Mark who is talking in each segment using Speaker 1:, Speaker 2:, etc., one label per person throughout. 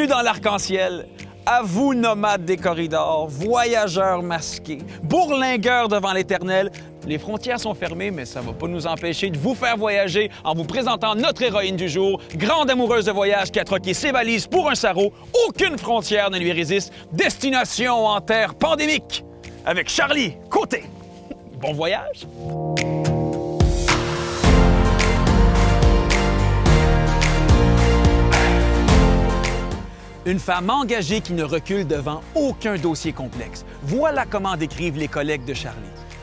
Speaker 1: Bienvenue dans l'arc-en-ciel. À vous, nomades des corridors, voyageurs masqués, bourlingueurs devant l'éternel. Les frontières sont fermées, mais ça ne va pas nous empêcher de vous faire voyager en vous présentant notre héroïne du jour, grande amoureuse de voyage qui a troqué ses valises pour un sarrau. Aucune frontière ne lui résiste. Destination en terre pandémique. Avec Charlie Côté. Bon voyage! Une femme engagée qui ne recule devant aucun dossier complexe. Voilà comment décrivent les collègues de Charlie.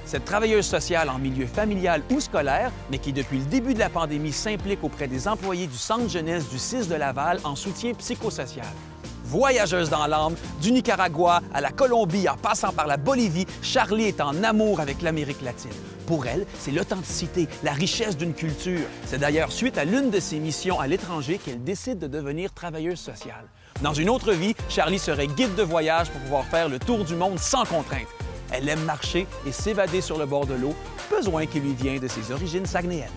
Speaker 1: Cette travailleuse sociale en milieu familial ou scolaire, mais qui depuis le début de la pandémie s'implique auprès des employés du Centre jeunesse du CIS de Laval en soutien psychosocial. Voyageuse dans l'âme, du Nicaragua à la Colombie en passant par la Bolivie, Charlie est en amour avec l'Amérique latine. Pour elle, c'est l'authenticité, la richesse d'une culture. C'est d'ailleurs suite à l'une de ses missions à l'étranger qu'elle décide de devenir travailleuse sociale. Dans une autre vie, Charlie serait guide de voyage pour pouvoir faire le tour du monde sans contrainte. Elle aime marcher et s'évader sur le bord de l'eau, besoin qui lui vient de ses origines saguenéennes.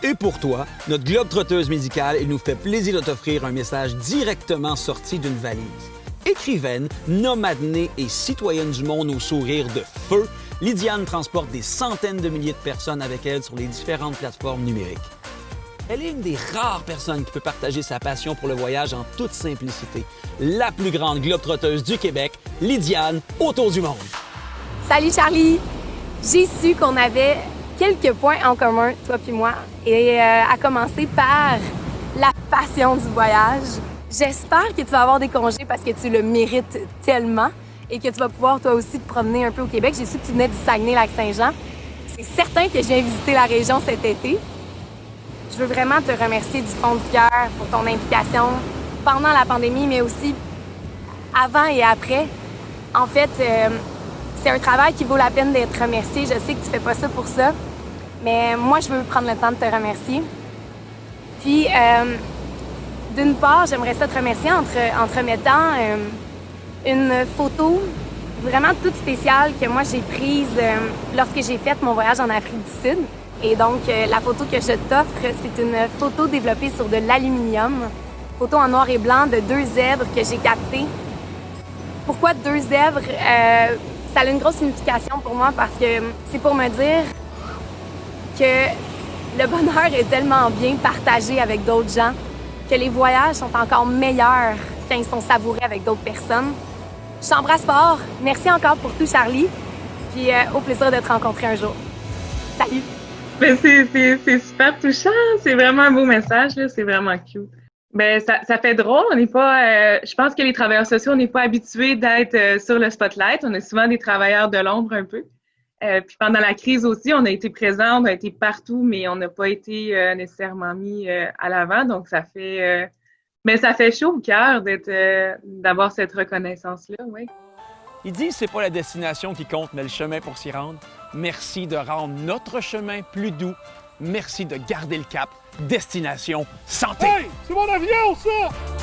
Speaker 1: Et pour toi, notre globe-trotteuse médicale, il nous fait plaisir de t'offrir un message directement sorti d'une valise. Écrivaine, nomadenée et citoyenne du monde au sourire de feu, Lydiane transporte des centaines de milliers de personnes avec elle sur les différentes plateformes numériques. Elle est une des rares personnes qui peut partager sa passion pour le voyage en toute simplicité. La plus grande globe-trotteuse du Québec, Lydiane, autour du monde.
Speaker 2: Salut Charlie! J'ai su qu'on avait quelques points en commun, toi puis moi, et à commencer par la passion du voyage. J'espère que tu vas avoir des congés parce que tu le mérites tellement et que tu vas pouvoir toi aussi te promener un peu au Québec. J'ai su que tu venais du Saguenay-Lac-Saint-Jean. C'est certain que je viens visiter la région cet été. Je veux vraiment te remercier du fond du cœur pour ton implication pendant la pandémie, mais aussi avant et après. En fait, c'est un travail qui vaut la peine d'être remercié. Je sais que tu fais pas ça pour ça, mais moi, je veux prendre le temps de te remercier. Puis, d'une part, j'aimerais ça te remercier en te remettant une photo vraiment toute spéciale que moi, j'ai prise lorsque j'ai fait mon voyage en Afrique du Sud. Et donc, la photo que je t'offre, c'est une photo développée sur de l'aluminium. Photo en noir et blanc de 2 zèbres que j'ai captées. Pourquoi 2 zèbres? Ça a une grosse signification pour moi parce que c'est pour me dire que le bonheur est tellement bien partagé avec d'autres gens que les voyages sont encore meilleurs quand ils sont savourés avec d'autres personnes. Je t'embrasse fort. Merci encore pour tout, Charlie. Puis au plaisir de te rencontrer un jour. Salut!
Speaker 3: Ben c'est super touchant, c'est vraiment un beau message, là. C'est vraiment cute. Ben ça fait drôle, on n'est pas, je pense que les travailleurs sociaux, on n'est pas habitués d'être sur le spotlight, on est souvent des travailleurs de l'ombre un peu. Puis pendant la crise aussi, on a été présents, on a été partout, mais on n'a pas été nécessairement mis à l'avant, donc ça fait chaud au cœur d'avoir cette reconnaissance-là, oui.
Speaker 1: Ils disent que c'est pas la destination qui compte, mais le chemin pour s'y rendre. Merci de rendre notre chemin plus doux. Merci de garder le cap. Destination santé.
Speaker 4: Hey, c'est mon avion, ça!